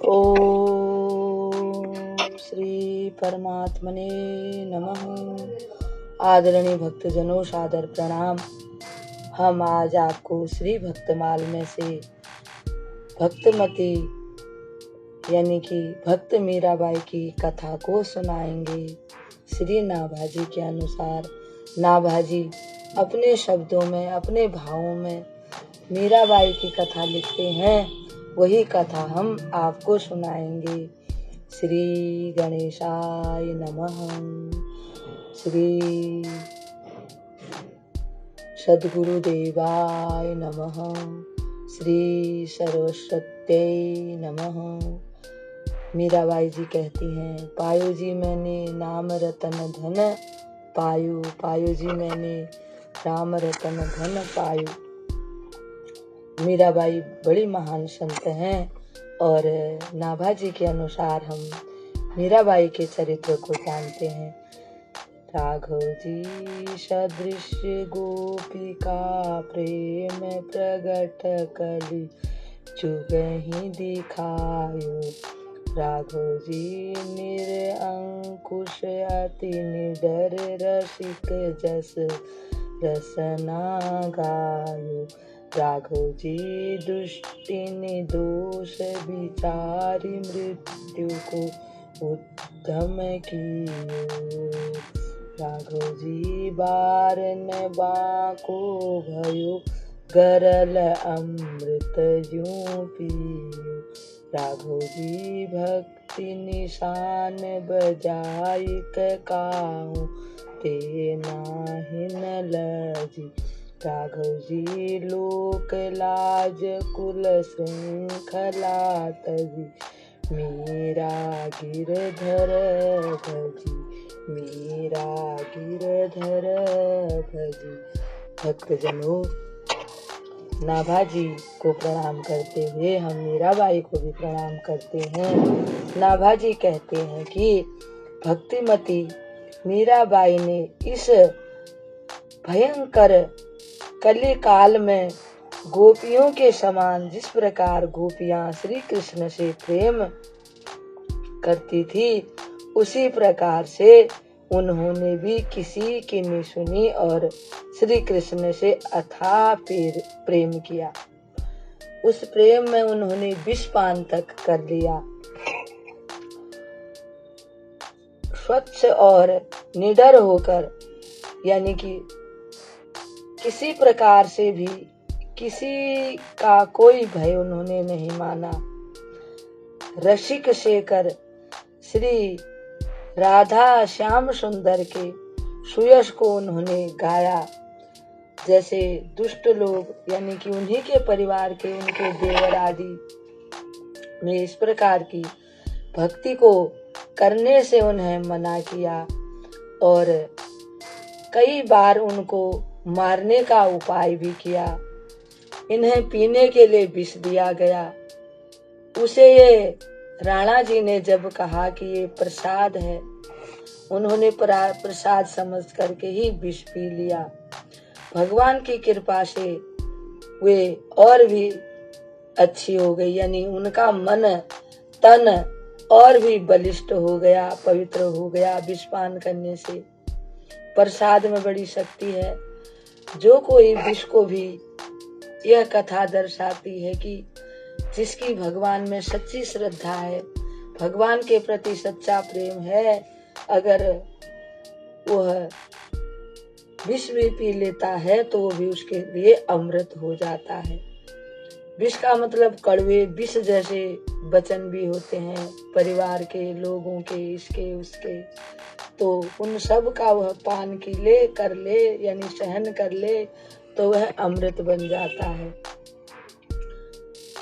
ओम श्री परमात्मने नमः। आदरणीय भक्तजनों, सादर प्रणाम। हम आज आपको श्री भक्तमाल में से भक्तमती यानी कि भक्त मीराबाई की कथा को सुनाएंगे। श्री नाभाजी के अनुसार नाभाजी अपने शब्दों में, अपने भावों में मीराबाई की कथा लिखते हैं। वही कथा हम आपको सुनाएंगे। श्री गणेशाय नमः। श्री सद्गुरुदेवाय नमः। श्री सरस्वत्यै नमः। मीराबाई जी कहती हैं, पायो जी मैंने नाम रतन धन पायो, पायो जी मैंने राम रतन धन पायो। मीराबाई बड़ी महान संत हैं और नाभाजी के अनुसार हम मीराबाई के चरित्र को जानते हैं। राघव जी सदृश गोपिका प्रेम प्रगट कलि जुगहि दिखायो। राघव जी निरअंकुश अति निडर रसिक जस रसना गायो। राघव जी दुष्टि निर्दोष विचारी मृत्यु को उद्यम कियो। राघव जी बारन बाको भयो गरल अमृत यूं पियो। राघव जी भक्ति निशान बजाई काहू ते नाहि न लजी। राघव जी लोक लाज कुल श्रृंखला तजी। मीरा गिरधर भजी, मीरा गिरधर भजी। भक्तजनों, नाभाजी को प्रणाम करते हुए हम मीराबाई को भी प्रणाम करते हैं। नाभाजी कहते हैं कि भक्तिमती मीराबाई ने इस भयंकर कली काल में गोपियों के समान जिस प्रकार गोपियां श्री कृष्ण से प्रेम करती थी, उसी प्रकार से उन्होंने भी किसी की नहीं सुनी और श्री कृष्ण से अथाह प्रेम किया। उस प्रेम में उन्होंने विषपान तक कर लिया। स्वच्छ और निडर होकर, यानी कि किसी प्रकार से भी किसी का कोई भय उन्होंने नहीं माना। रसिक शेखर श्री राधा श्याम सुंदर के सुयश को उन्होंने गाया। जैसे दुष्ट लोग यानी कि उन्हीं के परिवार के उनके देवर आदि ने इस प्रकार की भक्ति को करने से उन्हें मना किया और कई बार उनको मारने का उपाय भी किया। इन्हें पीने के लिए विष दिया गया। उसे ये राणा जी ने जब कहा कि ये प्रसाद है, उन्होंने प्रसाद समझ करके ही विष पी लिया। भगवान की कृपा से वे और भी अच्छी हो गई, यानी उनका मन तन और भी बलिष्ठ हो गया, पवित्र हो गया विषपान करने से। प्रसाद में बड़ी शक्ति है। जो कोई विष को भी, यह कथा दर्शाती है कि जिसकी भगवान में सच्ची श्रद्धा है, भगवान के प्रति सच्चा प्रेम है, अगर वह विष भी पी लेता है तो वो भी उसके लिए अमृत हो जाता है। विष का मतलब कड़वे विष जैसे वचन भी होते हैं परिवार के लोगों के, इसके उसके, तो उन सब का वह पान की ले कर ले, यानी सहन कर ले, तो वह अमृत बन जाता है।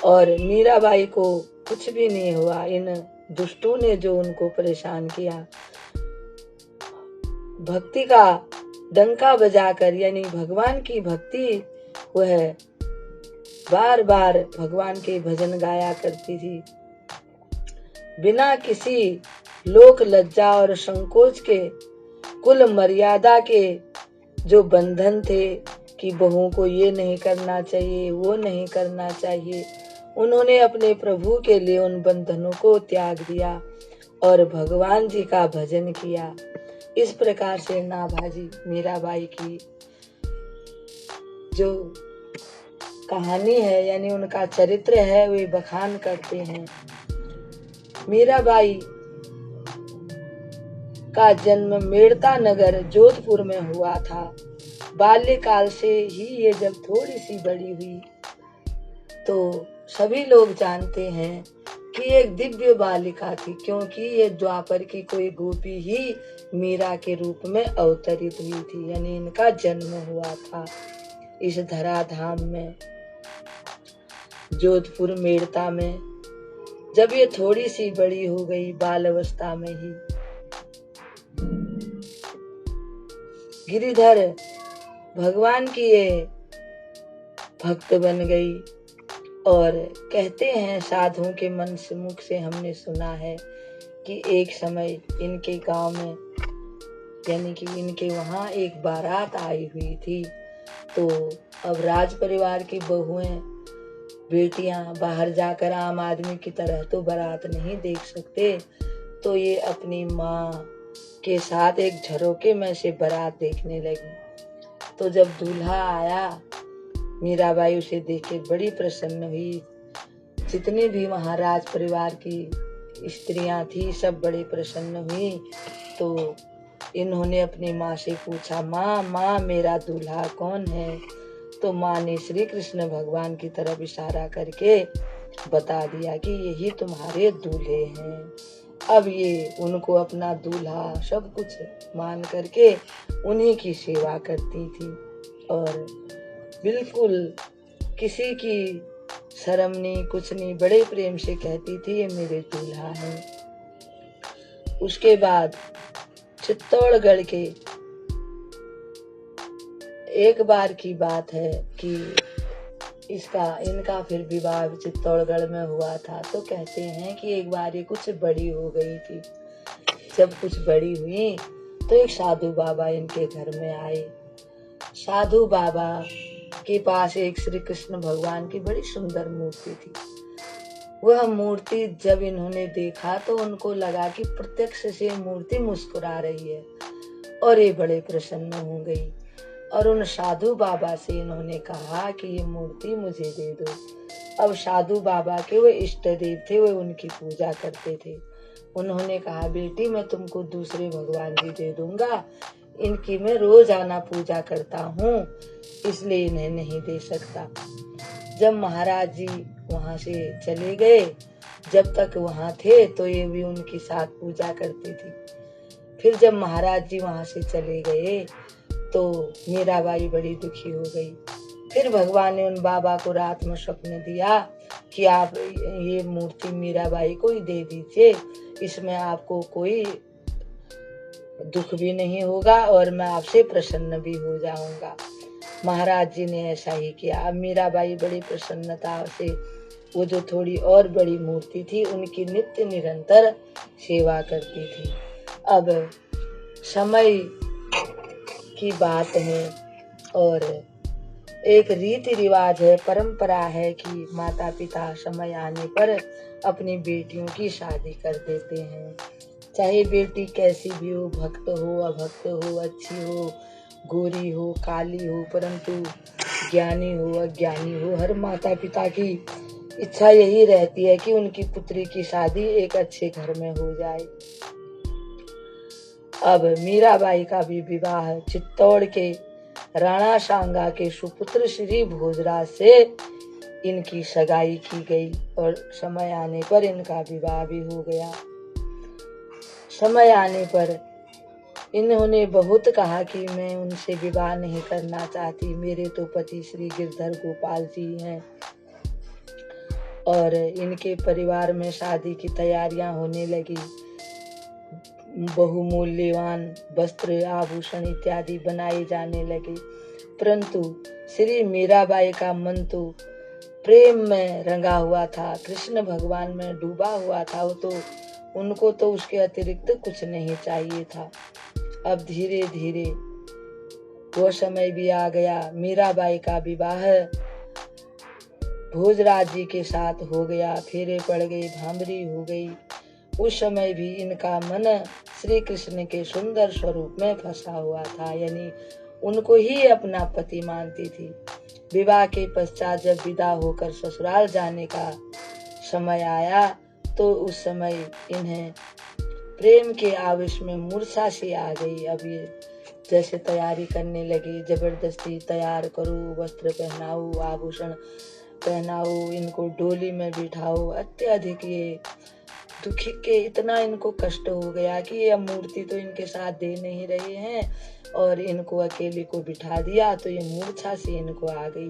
और मीराबाई को कुछ भी नहीं हुआ। इन दुष्टों ने जो उनको परेशान किया, भक्ति का डंका बजाकर, यानी भगवान की भक्ति, वह बार बार भगवान के भजन गाया करती थी। बिना किसी लोक लज्जा और संकोच के, कुल मर्यादा के जो बंधन थे कि बहुओं को ये नहीं करना चाहिए, वो नहीं करना चाहिए, उन्होंने अपने प्रभु के लिए उन बंधनों को त्याग दिया और भगवान जी का भजन किया। इस प्रकार से नाभाजी मीराबाई की जो कहानी है यानी उनका चरित्र है वे बखान करते हैं। मीराबाई का जन्म मेड़ता नगर जोधपुर में हुआ था। बाल्यकाल से ही ये जब थोड़ी सी बड़ी हुई तो सभी लोग जानते हैं कि एक दिव्य बालिका थी, क्योंकि ये द्वापर की कोई गोपी ही मीरा के रूप में अवतरित हुई थी। यानी इनका जन्म हुआ था इस धराधाम में जोधपुर मेड़ता में। जब ये थोड़ी सी बड़ी हो गई बाल अवस्था में ही गिरिधर भगवान की ये भक्त बन गई। और कहते हैं साधुओं के मन से मुख से हमने सुना है कि एक समय इनके गांव में यानी कि इनके वहां एक बारात आई हुई थी। तो अब राज परिवार की बहुएं बेटियां बाहर जाकर आम आदमी की तरह तो बारात नहीं देख सकते, तो ये अपनी माँ के साथ एक झरोके में से बारात देखने लगी। तो जब दूल्हा आया मीराबाई उसे देख के बड़ी प्रसन्न हुई। जितने भी वहां राज परिवार की स्त्रियां थी सब बड़ी प्रसन्न हुई। तो इन्होंने अपनी माँ से पूछा, माँ मेरा दूल्हा कौन है? तो माँ ने श्री कृष्ण भगवान की तरफ इशारा करके बता दिया कि यही तुम्हारे दूल्हे हैं। अब ये उनको अपना दूल्हा सब कुछ मान करके उन्हीं की सेवा करती थी और बिल्कुल किसी की शर्म नहीं कुछ नहीं, बड़े प्रेम से कहती थी ये मेरे दूल्हा है। उसके बाद चित्तौड़गढ़ के एक बार की बात है कि इनका फिर विवाह चित्तौड़गढ़ में हुआ था। तो कहते हैं कि एक बार ये कुछ बड़ी हो गई थी। जब कुछ बड़ी हुई तो एक साधु बाबा इनके घर में आए। साधु बाबा के पास एक श्री कृष्ण भगवान की बड़ी सुंदर मूर्ति थी। वह मूर्ति जब इन्होंने देखा तो उनको लगा कि प्रत्यक्ष से मूर्ति मुस्कुरा रही है और ये बड़े प्रसन्न हो गई। और उन साधु बाबा से इन्होंने कहा कि ये मूर्ति मुझे दे दो। अब साधु बाबा के वे इष्ट देव थे, वे उनकी पूजा करते थे। उन्होंने कहा बेटी मैं तुमको दूसरे भगवान जी दे दूंगा, इनकी मैं रोज आना पूजा करता हूँ इसलिए इन्हें नहीं दे सकता। जब महाराज जी वहां से चले गए, जब तक वहां थे तो ये भी उनके साथ पूजा करती थी। फिर जब महाराज जी वहां से चले गए तो मीराबाई बड़ी दुखी हो गई। फिर भगवान ने उन बाबा को रात में स्वप्न दिया कि आप ये मूर्ति मीराबाई को ही दे दीजिए, इसमें आपको कोई दुख भी नहीं होगा और मैं आपसे प्रसन्न भी हो जाऊंगा। महाराज जी ने ऐसा ही किया। अब मीराबाई बड़ी प्रसन्नता से वो जो थोड़ी और बड़ी मूर्ति थी उनकी नित्य निरंतर सेवा करती थी। अब समय की बात है और एक रीति रिवाज है, परंपरा है कि माता पिता समय आने पर अपनी बेटियों की शादी कर देते हैं। चाहे बेटी कैसी भी हो, भक्त हो अभक्त हो, अच्छी हो गोरी हो काली हो, परंतु ज्ञानी हो अज्ञानी हो, हर माता पिता की इच्छा यही रहती है कि उनकी पुत्री की शादी एक अच्छे घर में हो जाए। अब मीराबाई का भी विवाह चित्तौड़ के राणा सांगा के सुपुत्र श्री भोजराज से इनकी सगाई की गई और समय आने पर इनका विवाह भी हो गया। समय आने पर इन्होंने बहुत कहा कि मैं उनसे विवाह नहीं करना चाहती, मेरे तो पति श्री गिरधर गोपाल जी हैं। और इनके परिवार में शादी की तैयारियां होने लगी। बहुमूल्यवान वस्त्र आभूषण इत्यादि बनाए जाने लगे, परंतु श्री मीराबाई का मन तो प्रेम में रंगा हुआ था, कृष्ण भगवान में डूबा हुआ था। वो तो उनको तो उसके अतिरिक्त कुछ नहीं चाहिए था। अब धीरे धीरे वो समय भी आ गया। मीराबाई का विवाह भोजराज जी के साथ हो गया, फेरे पड़ गई, भांबरी हो गई। उस समय भी इनका मन श्री कृष्ण के सुंदर स्वरूप में फंसा हुआ था, यानी उनको ही अपना पति मानती थी। विवाह के पश्चात जब विदा होकर ससुराल जाने का समय आया तो उस समय इन्हें प्रेम के आवेश में मूर्छा सी आ गई। अब ये जैसे तैयारी करने लगी, जबरदस्ती तैयार करो, वस्त्र पहनाओ, आभूषण पहनाओ, इनको डोली में बिठाओ। अत्यधिक ये दुखी के इतना इनको कष्ट हो गया कि ये मूर्ति तो इनके साथ दे नहीं रहे हैं और इनको अकेले को बिठा दिया तो ये मूर्छा सी इनको आ गई।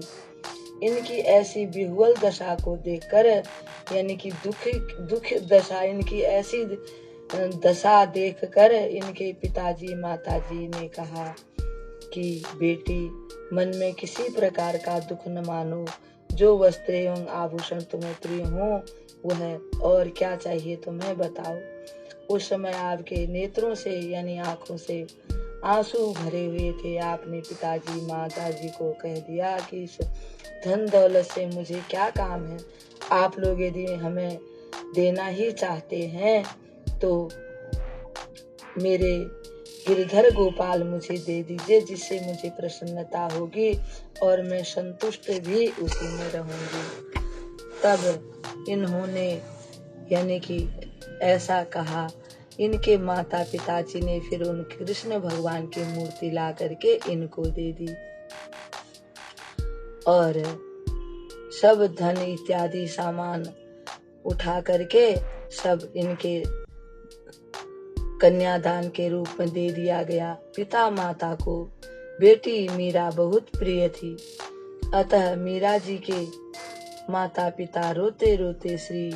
इनकी ऐसी विह्वल दशा को देखकर, यानी कि दुख दशा, इनकी ऐसी दशा देखकर इनके पिताजी माताजी ने कहा कि बेटी, मन में किसी प्रकार का दुख न मानो, जो वस्त्र एवं आभूषण तुम्हें प्रिय हो वह, और क्या चाहिए तुम्हें बताओ। उस समय आपके नेत्रों से यानी आंखों से आंसू भरे हुए थे। आपने पिताजी माताजी को कह दिया कि इस धन दौलत से मुझे क्या काम है, आप लोग यदि हमें देना ही चाहते हैं तो मेरे गिरधर गोपाल मुझे दे दीजिए, जिससे मुझे प्रसन्नता होगी और मैं संतुष्ट भी उसी में रहूंगी। तब इन्होंने यानी कि ऐसा कहा। इनके माता पिताजी ने फिर उन कृष्ण भगवान की मूर्ति ला करके इनको दे दी और सब धन इत्यादि सामान उठा करके सब इनके कन्यादान के रूप में दे दिया गया। पिता माता को बेटी मीरा बहुत प्रिय थी, अतः मीरा जी के माता पिता रोते रोते श्री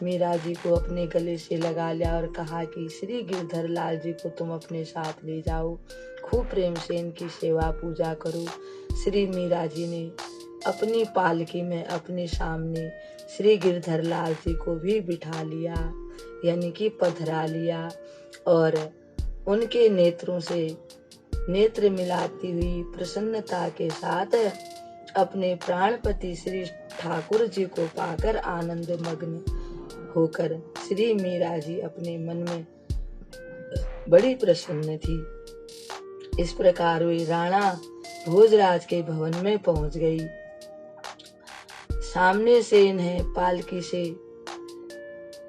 मीरा जी को अपने गले से लगा लिया और कहा कि श्री गिरधर लाल जी को तुम अपने साथ ले जाओ, खूब प्रेम से इनकी सेवा पूजा करो। श्री मीरा जी ने अपनी पालकी में अपने सामने श्री गिरधर लाल जी को भी बिठा लिया, यानी कि पधरा लिया, और उनके नेत्रों से नेत्र मिलाती हुई प्रसन्नता के साथ अपने प्राणपति श्री ठाकुर जी को पाकर आनंद मग्न होकर श्री मीरा जी अपने मन में बड़ी प्रसन्न थी। इस प्रकार वे राणा भोजराज के भवन में पहुंच गई। सामने से इन्हें पालकी से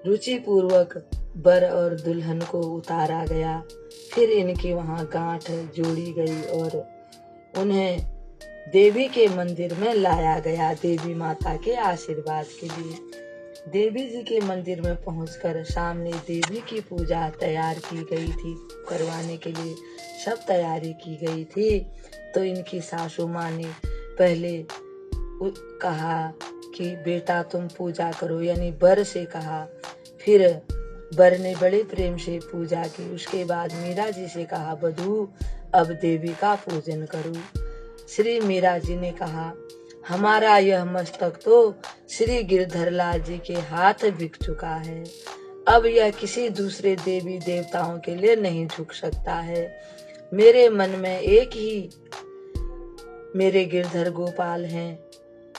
रुचि पूर्वक वर और दुल्हन को उतारा गया। फिर इनकी वहां गांठ जोड़ी गई और उन्हें देवी के मंदिर में लाया गया देवी माता के आशीर्वाद के लिए। देवी जी के मंदिर में पहुंचकर सामने देवी की पूजा तैयार की गई थी, करवाने के लिए सब तैयारी की गई थी। तो इनकी सासू माँ ने पहले कहा कि बेटा तुम पूजा करो, यानी वर से कहा। फिर वर ने बड़े प्रेम से पूजा की। उसके बाद मीरा जी से कहा वधू अब देवी का पूजन करो। श्री मीरा जी ने कहा हमारा यह मस्तक तो श्री गिरधर लाल जी के हाथ बिक चुका है, अब यह किसी दूसरे देवी देवताओं के लिए नहीं झुक सकता है। मेरे मन में एक ही मेरे गिरधर गोपाल हैं,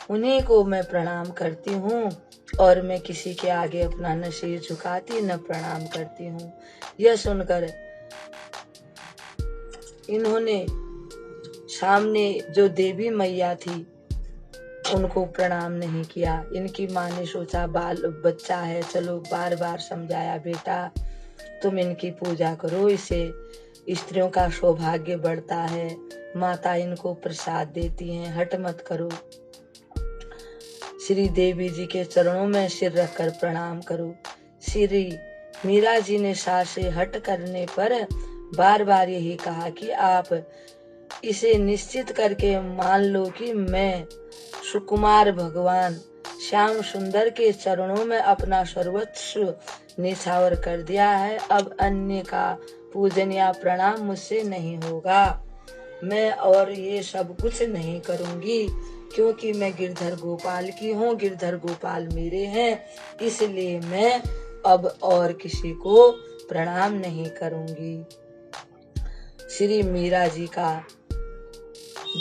उन्हीं को मैं प्रणाम करती हूँ और मैं किसी के आगे अपना न सिर झुकाती न प्रणाम करती हूँ। यह सुनकर इन्होंने सामने जो देवी मैया थी उनको प्रणाम नहीं किया। इनकी माँ ने सोचा बाल बच्चा है, चलो बार बार समझाया बेटा तुम इनकी पूजा करो, इससे स्त्रियों का सौभाग्य बढ़ता है, माता इनको प्रसाद देती हैं, हट मत करो। श्री देवी जी के चरणों में सिर रखकर प्रणाम करो। श्री मीरा जी ने सास से हट करने पर बार बार यही कहा कि आप इसे निश्चित करके मान लो कि मैं सुकुमार भगवान श्याम सुंदर के चरणों में अपना सर्वस्व निछावर कर दिया है। अब अन्य का पूजन या प्रणाम मुझसे नहीं होगा, मैं और ये सब कुछ नहीं करूंगी, क्योंकि मैं गिरधर गोपाल की हूँ, गिरधर गोपाल मेरे हैं, इसलिए मैं अब और किसी को प्रणाम नहीं करूंगी। श्री मीरा जी का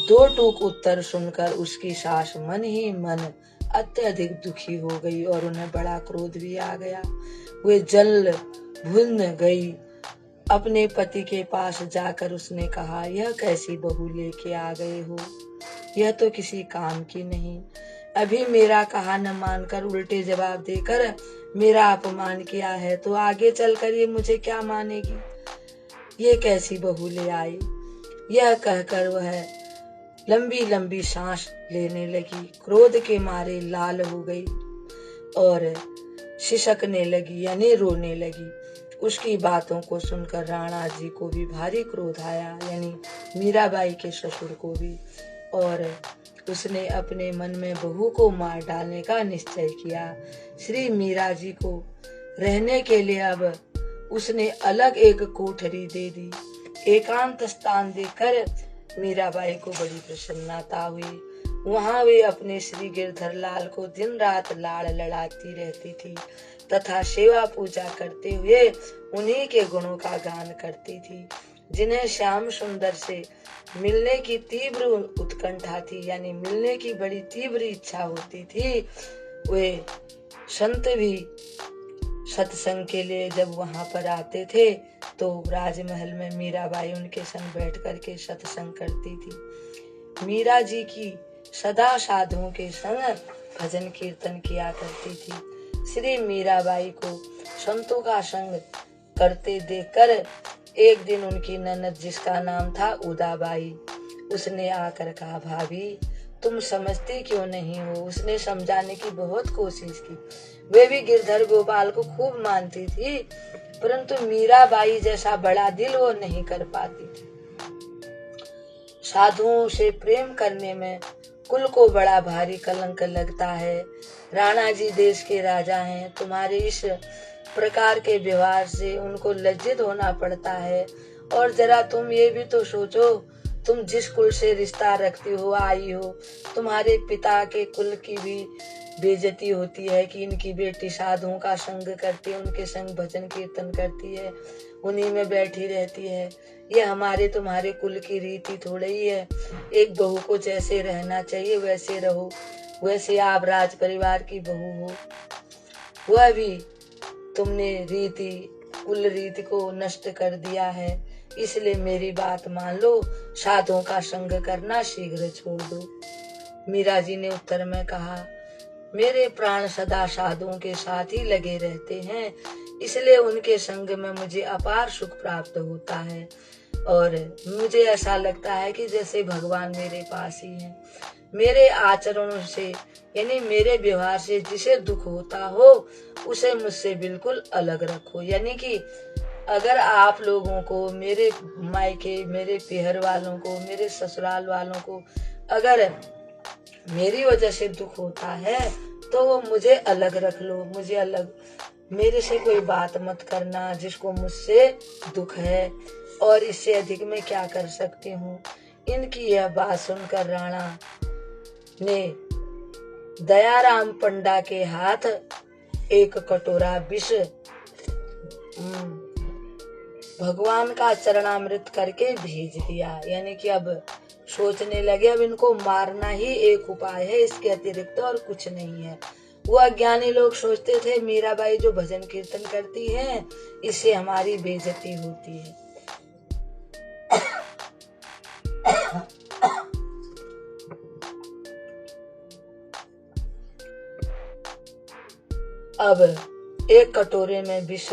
दो टूक उत्तर सुनकर उसकी सास मन ही मन अत्यधिक दुखी हो गई और उन्हें बड़ा क्रोध भी आ गया। वे जल भून गई। अपने पति के पास जाकर उसने कहा, यह कैसी बहू लेके आ गए हो? यह तो किसी काम की नहीं। अभी मेरा कहा न मानकर उल्टे जवाब देकर मेरा अपमान किया है, तो आगे चलकर ये मुझे क्या मानेगी? ये कैसी बहू ले आई? यह कहकर वह लंबी लंबी सांस लेने लगी। क्रोध के मारे लाल हो गई और सिसकने लगी यानी रोने लगी। उसकी बातों को सुनकर राणा जी को भी भारी क्रोध आया, यानी मीराबाई के ससुर को भी, और उसने अपने मन में बहू को मार डालने का निश्चय किया। श्री मीरा जी को रहने के लिए अब उसने अलग एक कोठरी दे दी। एकांत स्थान देकर मीराबाई को बड़ी प्रसन्नता हुई। वहां वे अपने श्री गिरधर लाल को दिन रात लाड़ लड़ाती रहती थी तथा सेवा पूजा करते हुए उन्हीं के गुणों का गान करती थी। जिन्हें श्याम सुंदर से मिलने की तीव्र उत्कंठा थी, यानी मिलने की बड़ी तीव्र इच्छा होती थी, वे संत भी सत्संग के लिए जब वहां पर आते थे तो राजमहल में मीराबाई उनके संग बैठ करके सत्संग करती थी। मीरा जी की सदा साधुओं के संग भजन कीर्तन किया करती थी। श्री मीराबाई को संतों का संग करते देखकर एक दिन उनकी ननद, जिसका नाम था उदाबाई, उसने आकर कहा, भाभी तुम समझती क्यों नहीं हो? उसने समझाने की बहुत कोशिश की। वे भी गिरधर गोपाल को खूब मानती थी, परंतु मीराबाई जैसा बड़ा दिल वो नहीं कर पाती थी। साधुओं से प्रेम करने में कुल को बड़ा भारी कलंक लगता है। राणा जी देश के राजा हैं, तुम्हारे इस प्रकार के व्यवहार से उनको लज्जित होना पड़ता है। और जरा तुम ये भी तो सोचो, तुम जिस कुल से रिश्ता रखती हो, आई हो, तुम्हारे पिता के कुल की भी बेइज्जती होती है कि इनकी बेटी साधुओं का संग करती है, उनके संग भजन कीर्तन करती है, उन्हीं में बैठी रहती है। ये हमारे तुम्हारे कुल की रीति थोड़ी ही है। एक बहू को जैसे रहना चाहिए वैसे रहो, वैसे आप राज परिवार की बहू हो। वह भी तुमने कुल रीति को नष्ट कर दिया है। इसलिए मेरी बात मान लो, साधुओं का संग करना शीघ्र छोड़ दो। मीरा जी ने उत्तर में कहा, मेरे प्राण सदा साधुओं के साथ ही लगे रहते हैं, इसलिए उनके संग में मुझे अपार सुख प्राप्त होता है और मुझे ऐसा लगता है कि जैसे भगवान मेरे पास ही हैं। मेरे आचरणों से यानी मेरे व्यवहार से जिसे दुख होता हो उसे मुझसे बिल्कुल अलग रखो। यानी कि अगर आप लोगों को, मेरे मायके, मेरे पीहर वालों को, मेरे ससुराल वालों को अगर मेरी वजह से दुख होता है तो वो मुझे अलग रख लो, मुझे अलग, मेरे से कोई बात मत करना जिसको मुझसे दुख है, और इससे अधिक मैं क्या कर सकती हूँ। इनकी यह बात सुनकर राणा ने दयाराम पंडा के हाथ एक कटोरा विष भगवान का चरणामृत करके भेज दिया। यानी कि अब सोचने लगे अब इनको मारना ही एक उपाय है, इसके अतिरिक्त और कुछ नहीं है। वो अज्ञानी लोग सोचते थे मीराबाई जो भजन कीर्तन करती है इससे हमारी बेइज्जती होती है। अब एक कटोरे में विष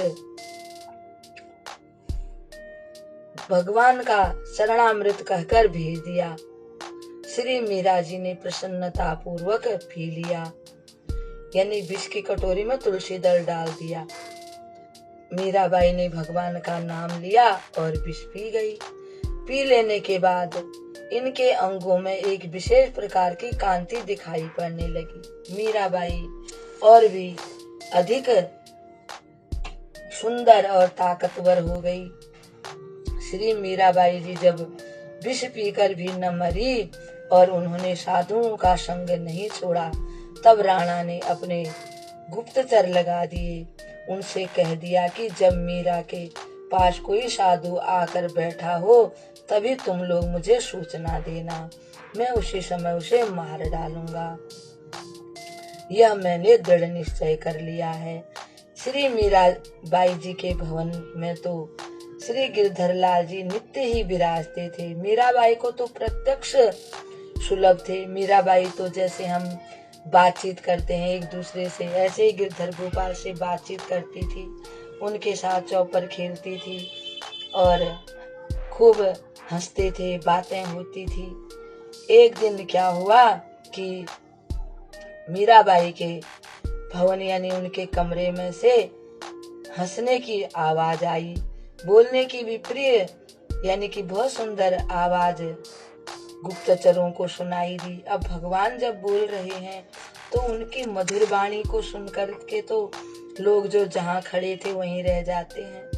भगवान का शरणामृत कहकर भेज दिया। श्री मीरा जी ने प्रसन्नता पूर्वक पी लिया, यानी विष की कटोरी में तुलसी दल डाल दिया। मीराबाई ने भगवान का नाम लिया और विष पी गई। पी लेने के बाद इनके अंगों में एक विशेष प्रकार की कांति दिखाई पड़ने लगी। मीराबाई और भी अधिक सुंदर और ताकतवर हो गई। श्री मीराबाई जी जब विष पीकर भी न मरी और उन्होंने साधुओं का संग नहीं छोड़ा, तब राणा ने अपने गुप्तचर लगा दिए। उनसे कह दिया कि जब मीरा के पास कोई साधु आकर बैठा हो तभी तुम लोग मुझे सूचना देना, मैं उसी समय उसे मार डालूंगा। यह मैंने दृढ़ निश्चय कर लिया है। श्री मीराबाई जी के भवन में तो श्री गिरधर लाल जी नित्य ही विराजते थे। मीराबाई को तो प्रत्यक्ष सुलभ थे। मीराबाई तो जैसे हम बातचीत करते हैं एक दूसरे से, ऐसे ही गिरधर गोपाल से बातचीत करती थी, उनके साथ चौपर खेलती थी और खूब हंसते थे, बातें होती थी। एक दिन क्या हुआ कि मीराबाई के भवन यानी उनके कमरे में से हंसने की आवाज आई, बोलने की भी प्रिय यानी कि बहुत सुंदर आवाज गुप्तचरों को सुनाई दी। अब भगवान जब बोल रहे हैं तो उनकी मधुर वाणी को सुनकर के तो लोग जो जहाँ खड़े थे वहीं रह जाते हैं।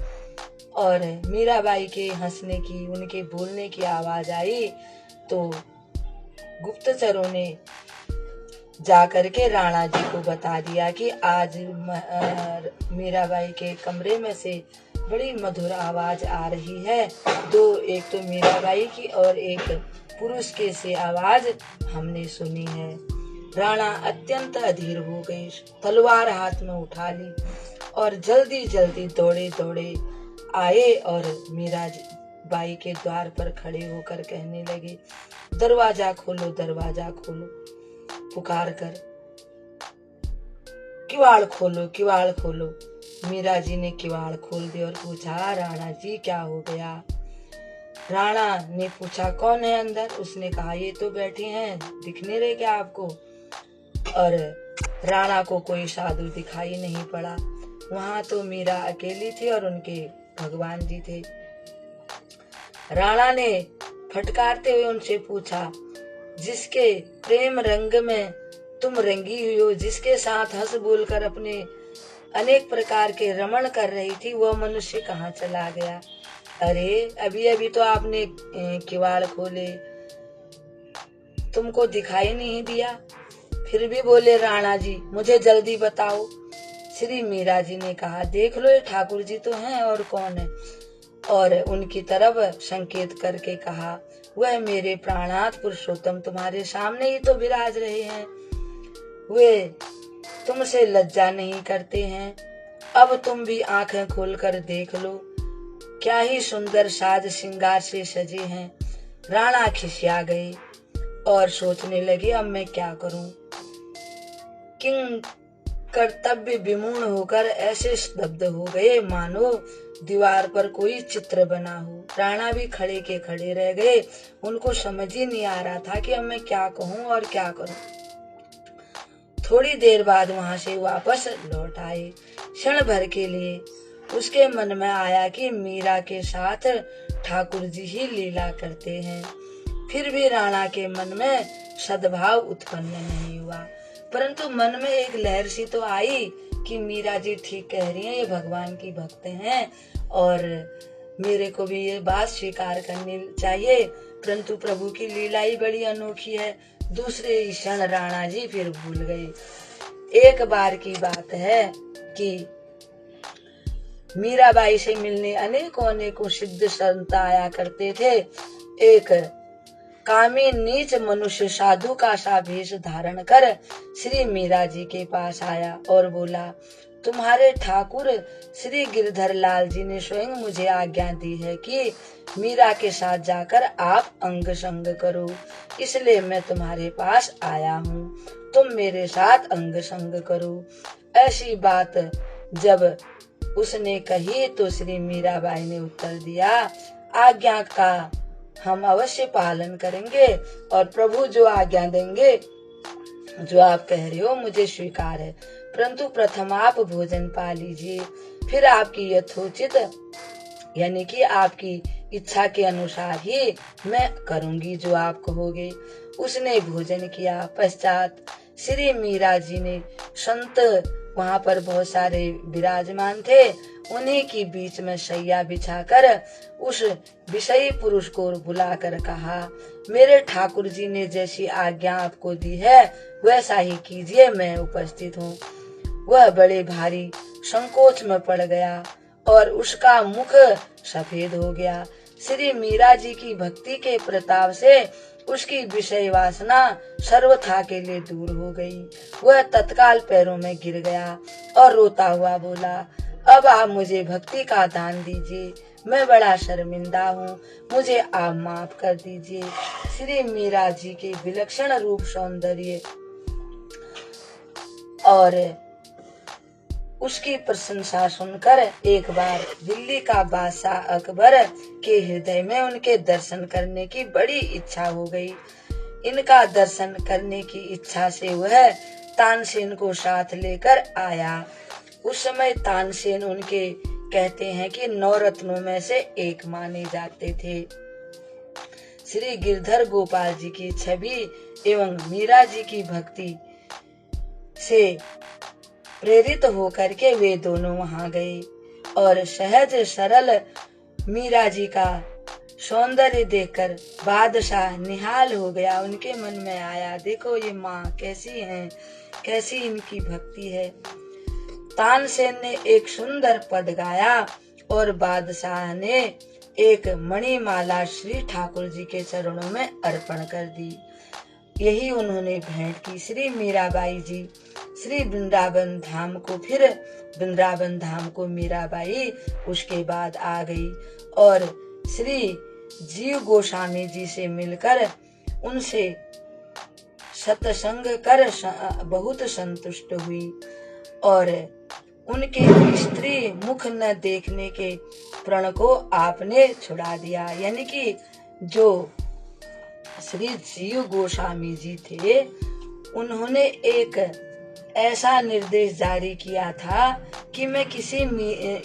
और मीराबाई के हंसने की, उनके बोलने की आवाज आई तो गुप्तचरों ने जाकर के राणा जी को बता दिया कि आज मीराबाई के कमरे में से बड़ी मधुर आवाज आ रही है। एक तो मीराबाई की और एक पुरुष के से आवाज हमने सुनी है। राणा अत्यंत अधीर हो गए, तलवार हाथ में उठा ली और जल्दी जल्दी दौड़े दौड़े आए और मीराबाई के द्वार पर खड़े होकर कहने लगे, दरवाजा खोलो, दरवाजा खोलो, पुकार कर, किवाड़ खोलो, किवाड़ खोलो। मीरा जी ने किवाड़ खोल दिया और पूछा, राणा जी क्या हो गया? राणा ने पूछा, कौन है अंदर? उसने कहा, ये तो बैठे हैं, दिख नहीं रहे क्या आपको? और राणा को कोई साधु दिखाई नहीं पड़ा। वहां तो मीरा अकेली थी और उनके भगवान जी थे। राणा ने फटकारते हुए उनसे पूछा, जिसके प्रेम रंग में तुम रंगी हुई हो, जिसके साथ हंस बोलकर अपने अनेक प्रकार के रमण कर रही थी, वह मनुष्य कहाँ चला गया? अरे अभी अभी तो आपने किवाड़ खोले, तुमको दिखाई नहीं दिया? फिर भी बोले राणा जी, मुझे जल्दी बताओ। श्री मीरा जी ने कहा, देख लो, ये ठाकुर जी तो हैं, और कौन है? और उनकी तरफ संकेत करके कहा, वह मेरे प्राणात पुरुषोत्तम तुम्हारे सामने ही तो विराज रहे हैं। वे तुमसे लज्जा नहीं करते हैं। अब तुम भी आंखें खोलकर देख लो, क्या ही सुंदर साज श्रृंगार से सजे हैं। राणा खिसिया गए और सोचने लगे, अब मैं क्या करूं? किंग कर्तव्य विमूढ़ होकर ऐसे स्तब्ध हो गए मानो दीवार पर कोई चित्र बना हो। राणा भी खड़े के खड़े रह गए। उनको समझ ही नहीं आ रहा था कि अब मैं क्या कहूं और क्या करूं। थोड़ी देर बाद वहां से वापस लौट आए। क्षण भर के लिए उसके मन में आया कि मीरा के साथ ठाकुर जी ही लीला करते हैं। फिर भी राणा के मन में सद्भाव उत्पन्न नहीं हुआ, परंतु मन में एक लहर सी तो आई कि मीरा जी ठीक कह रही हैं, ये भगवान की भक्त हैं और मेरे को भी ये बात स्वीकार करनी चाहिए। परंतु प्रभु की लीला ही बड़ी अनोखी है। दूसरे क्षण राणा जी फिर भूल गए। एक बार की बात है कि मीराबाई से मिलने अनेकों सिद्ध संत आया करते थे। एक कामी नीच मनुष्य साधु का सा वेश धारण कर श्री मीरा जी के पास आया और बोला, तुम्हारे ठाकुर श्री गिरधर लाल जी ने स्वयं मुझे आज्ञा दी है कि मीरा के साथ जाकर आप अंग संग करो, इसलिए मैं तुम्हारे पास आया हूँ, तुम मेरे साथ अंग संग करो। ऐसी बात जब उसने कही तो श्री मीराबाई ने उत्तर दिया, आज्ञा का हम अवश्य पालन करेंगे और प्रभु जो आज्ञा देंगे, जो आप कह रहे हो मुझे स्वीकार है, परंतु प्रथम आप भोजन पा लीजिए, फिर आपकी यथोचित यानी कि आपकी इच्छा के अनुसार ही मैं करूंगी जो आप कहोगे। उसने भोजन किया। पश्चात श्री मीरा जी ने संत, वहां पर बहुत सारे विराजमान थे, उन्हीं की बीच में शैया बिछाकर उस विषयी पुरुष को बुलाकर कहा, मेरे ठाकुर जी ने जैसी आज्ञा आपको दी है वैसा ही कीजिए, मैं उपस्थित हूँ। वह बड़े भारी संकोच में पड़ गया और उसका मुख सफेद हो गया। श्री मीरा जी की भक्ति के प्रताप से उसकी विषय वासना सर्वथा के लिए दूर हो गई। वह तत्काल पैरों में गिर गया और रोता हुआ बोला, अब आप मुझे भक्ति का दान दीजिए, मैं बड़ा शर्मिंदा हूँ, मुझे आप माफ कर दीजिए। श्री मीरा जी के विलक्षण रूप सौंदर्य और उसकी प्रशंसा सुनकर एक बार दिल्ली का बादशाह अकबर के हृदय में उनके दर्शन करने की बड़ी इच्छा हो गई। इनका दर्शन करने की इच्छा से वह तानसेन को साथ लेकर आया। उस समय तानसेन उनके कहते हैं कि 9 रत्नों में से एक माने जाते थे। श्री गिरधर गोपाल जी की छवि एवं मीरा जी की भक्ति से प्रेरित होकर के वे दोनों वहां गए और सहज सरल मीरा जी का सौंदर्य देखकर बादशाह निहाल हो गया। उनके मन में आया, देखो ये माँ कैसी हैं, कैसी इनकी भक्ति है। तानसेन ने एक सुंदर पद गाया और बादशाह ने एक मणिमाला श्री ठाकुर जी के चरणों में अर्पण कर दी। यही उन्होंने भेंट की। श्री मीराबाई जी श्री वृंदावन धाम को, फिर वृंदावन धाम को मीराबाई उसके बाद आ गई और श्री जीव गोस्वामी जी से मिलकर उनसे सत्संग कर बहुत संतुष्ट हुई और उनके स्त्री मुख न देखने के प्रण को आपने छुड़ा दिया। यानी कि जो श्री जीव गोस्वामी जी थे, उन्होंने एक ऐसा निर्देश जारी किया था कि मैं किसी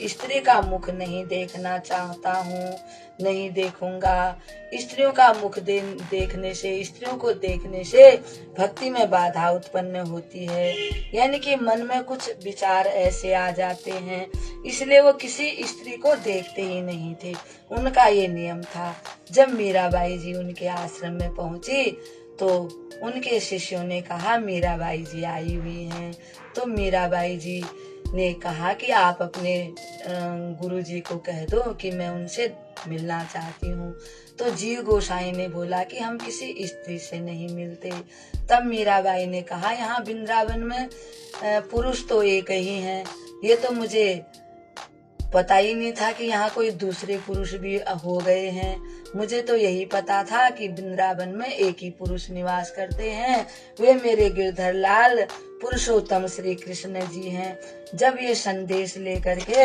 स्त्री का मुख नहीं देखना चाहता हूँ, नहीं देखूंगा। स्त्रियों का मुख देखने से, स्त्रियों को देखने से भक्ति में बाधा उत्पन्न होती है। यानी कि मन में कुछ विचार ऐसे आ जाते हैं, इसलिए वो किसी स्त्री को देखते ही नहीं थे। उनका ये नियम था। जब मीराबाई जी उनके आश्रम में पहुंची तो उनके शिष्यों ने कहा, मीराबाई जी आई हुई हैं। तो मीराबाई जी ने कहा कि आप अपने गुरु जी को कह दो कि मैं उनसे मिलना चाहती हूँ। तो जीव गोसाई ने बोला कि हम किसी स्त्री से नहीं मिलते। तब मीराबाई ने कहा, यहाँ वृंदावन में पुरुष तो एक ही हैं, ये तो मुझे पता ही नहीं था कि यहाँ कोई दूसरे पुरुष भी हो गए हैं। मुझे तो यही पता था कि वृंदावन में एक ही पुरुष निवास करते हैं, वे मेरे गिरधर लाल पुरुषोत्तम श्री कृष्ण जी हैं। जब ये संदेश लेकर के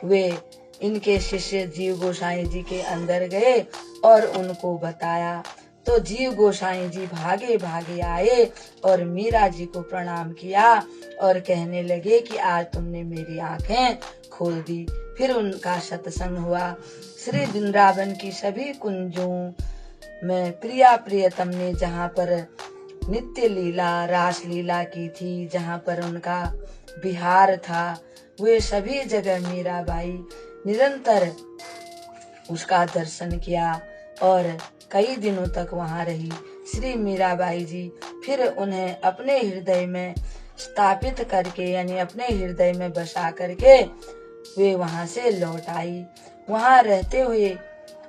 वे इनके शिष्य जीव गोसाई जी के अंदर गए और उनको बताया, तो जीव गोसाई जी भागे भागे आए और मीरा जी को प्रणाम किया और कहने लगे कि आज तुमने मेरी आंखें खोल दी। फिर उनका सत्संग हुआ। श्री वृंदावन की सभी कुंजों में प्रिया प्रियतम ने जहाँ पर नित्य लीला रास लीला की थी, जहाँ पर उनका विहार था, वे सभी जगह मीराबाई निरंतर उसका दर्शन किया और कई दिनों तक वहां रही। श्री मीराबाई जी फिर उन्हें अपने हृदय में स्थापित करके, यानी अपने हृदय में बसा करके वे वहां से लौट आई। वहां रहते हुए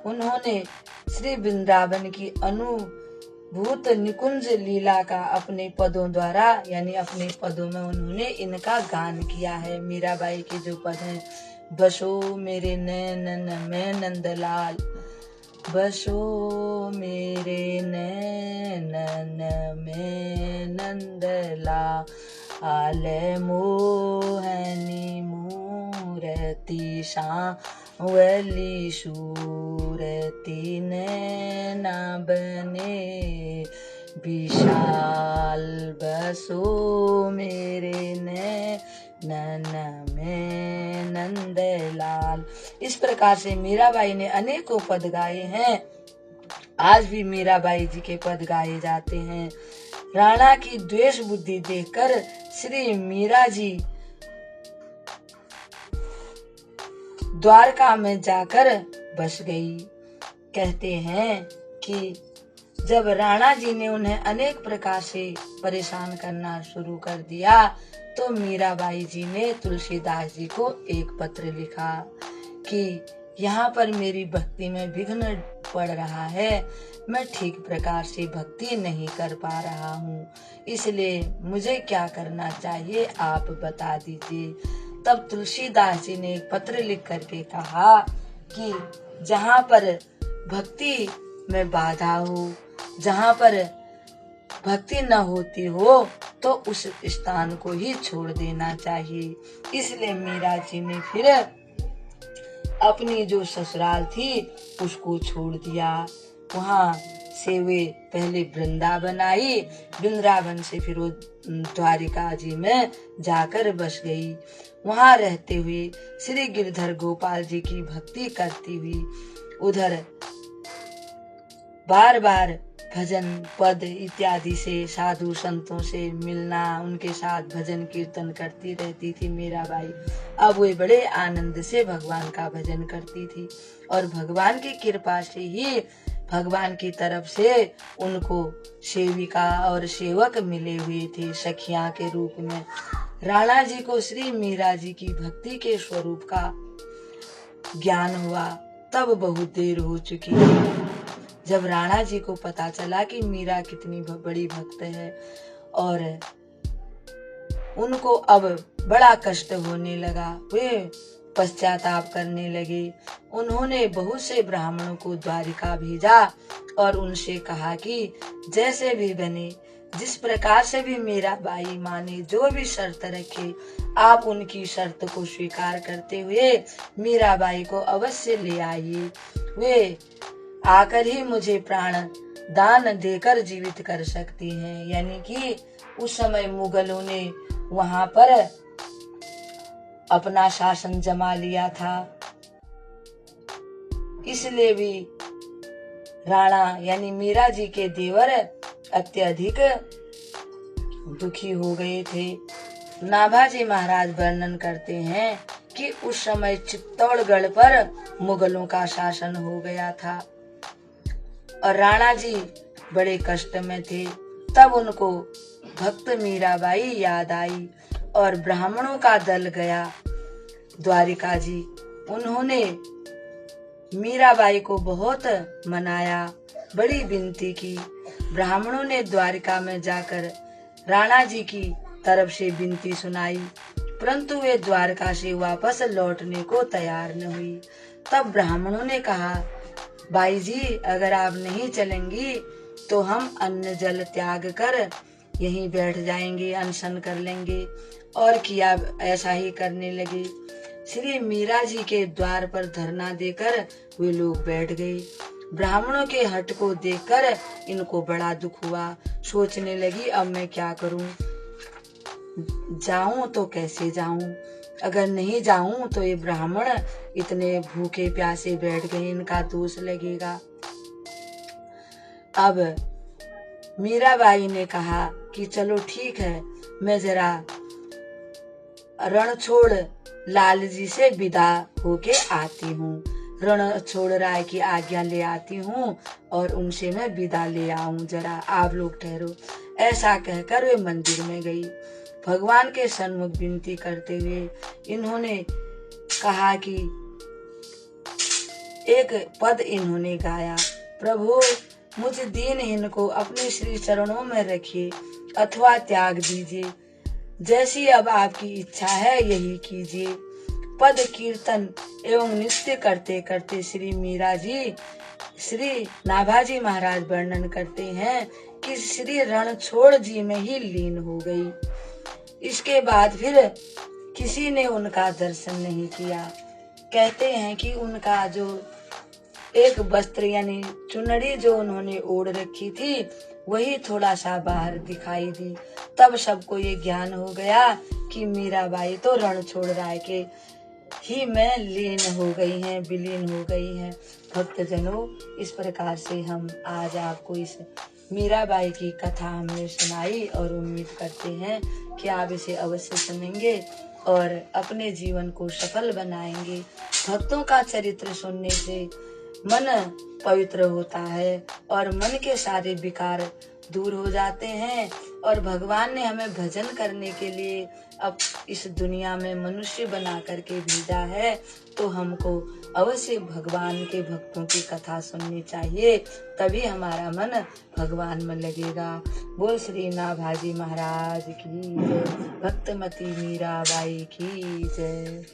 उन्होंने श्री वृंदावन की अनुभूत निकुंज लीला का अपने पदों द्वारा, यानी अपने पदों में उन्होंने इनका गान किया है। मीराबाई के जो पद हैं, बसो मेरे नैनन में नंदलाल, बसो मेरे नैनन में नंदलाल, मोहनी मूरति सांवली सूरति नैना बने विशाल, बसो मेरे नैनन में नंदलाल। इस प्रकार से मीराबाई ने अनेकों पद गाए हैं। आज भी मीराबाई जी के पद गाए जाते हैं। राणा की द्वेष बुद्धि देखकर श्री मीरा जी द्वारका में जाकर बस गई। कहते हैं कि जब राणा जी ने उन्हें अनेक प्रकार से परेशान करना शुरू कर दिया, तो मीराबाई जी ने तुलसीदास जी को एक पत्र लिखा कि यहाँ पर मेरी भक्ति में विघ्न पड़ रहा है, मैं ठीक प्रकार से भक्ति नहीं कर पा रहा हूँ, इसलिए मुझे क्या करना चाहिए आप बता दीजिए। तब तुलसीदास जी ने एक पत्र लिख करके कहा कि जहाँ पर भक्ति में बाधा हो, जहाँ पर भक्ति न होती हो, तो उस स्थान को ही छोड़ देना चाहिए। इसलिए मीरा जी ने फिर अपनी जो ससुराल थी उसको छोड़ दिया। वहाँ से वे पहले वृंदावन आई, वृंदावन से फिर वो द्वारिका जी में जाकर बस गई। वहाँ रहते हुए श्री गिरधर गोपाल जी की भक्ति करती हुई उधर बार बार भजन पद इत्यादि से साधु संतों से मिलना, उनके साथ भजन कीर्तन करती रहती थी मीराबाई। अब वे बड़े आनंद से भगवान का भजन करती थी और भगवान की कृपा से ही भगवान की तरफ से उनको सेविका और सेवक मिले हुए थे सखियां के रूप में। राणा जी को श्री मीरा जी की भक्ति के स्वरूप का ज्ञान हुआ तब बहुत देर हो चुकी है। जब राणा जी को पता चला कि मीरा कितनी बड़ी भक्त है और उनको अब बड़ा कष्ट होने लगा, वे पश्चाताप करने लगे। उन्होंने बहुत से ब्राह्मणों को द्वारिका भेजा और उनसे कहा कि जैसे भी बने, जिस प्रकार से भी मीराबाई माने, जो भी शर्त रखे, आप उनकी शर्त को स्वीकार करते हुए मीराबाई को अवश्य ले आइए। वे आकर ही मुझे प्राण दान देकर जीवित कर सकती हैं। यानी कि उस समय मुगलों ने वहां पर अपना शासन जमा लिया था, इसलिए भी राणा यानी मीरा जी के देवर अत्यधिक दुखी हो गए थे। नाभाजी महाराज वर्णन करते हैं कि उस समय चित्तौड़गढ़ पर मुगलों का शासन हो गया था और राणा जी बड़े कष्ट में थे। तब उनको भक्त मीराबाई याद आई और ब्राह्मणों का दल गया द्वारिका जी। उन्होंने मीराबाई को बहुत मनाया, बड़ी विनती की। ब्राह्मणों ने द्वारिका में जाकर राणा जी की तरफ से विनती सुनाई, परंतु वे द्वारका से वापस लौटने को तैयार न हुई। तब ब्राह्मणों ने कहा, बाई जी अगर आप नहीं चलेंगी तो हम अन्न जल त्याग कर यहीं बैठ जाएंगे, अनशन कर लेंगे। और किया ऐसा ही करने लगे। श्री मीरा जी के द्वार पर धरना देकर वे लोग बैठ गए। ब्राह्मणों के हट को देखकर इनको बड़ा दुख हुआ। सोचने लगी अब मैं क्या करूं, जाऊं तो कैसे जाऊं, अगर नहीं जाऊं तो ये ब्राह्मण इतने भूखे प्यासे बैठ गए, इनका दोष लगेगा। अब मीराबाई ने कहा कि चलो ठीक है, मैं जरा रणछोड़ लाल जी से विदा होके आती हूँ, रणछोड़ राय की आज्ञा ले आती हूँ और उनसे मैं विदा ले आऊं, जरा आप लोग ठहरो। ऐसा कहकर वे मंदिर में गई। भगवान के सन्मुख विनती करते हुए इन्होंने कहा कि एक पद इन्होंने गाया, प्रभु मुझ दीनहीन को अपने श्री चरणों में रखिए अथवा त्याग दीजिए, जैसी अब आपकी इच्छा है यही कीजिए। पद कीर्तन एवं नृत्य करते करते श्री मीरा जी, श्री नाभाजी महाराज वर्णन करते हैं कि श्री रणछोड़ जी में ही लीन हो गई। इसके बाद फिर किसी ने उनका दर्शन नहीं किया। कहते हैं कि उनका जो एक वस्त्र यानी चुनरी जो उन्होंने ओढ़ रखी थी वही थोड़ा सा बाहर दिखाई दी। तब सबको ये ज्ञान हो गया कि मीराबाई तो रणछोड़ राय के ही में लीन हो गई हैं, विलीन हो गई हैं। भक्तजनों, इस प्रकार से हम आज आपको इस मीराबाई की कथा हमने सुनाई और उम्मीद करते हैं कि आप इसे अवश्य सुनेंगे और अपने जीवन को सफल बनाएंगे। भक्तों का चरित्र सुनने से मन पवित्र होता है और मन के सारे विकार दूर हो जाते हैं। और भगवान ने हमें भजन करने के लिए अब इस दुनिया में मनुष्य बना करके भेजा है, तो हमको अवश्य भगवान के भक्तों की कथा सुननी चाहिए, तभी हमारा मन भगवान में लगेगा। बोल श्री नाभाजी महाराज की जय, भक्तमती मीराबाई की जय।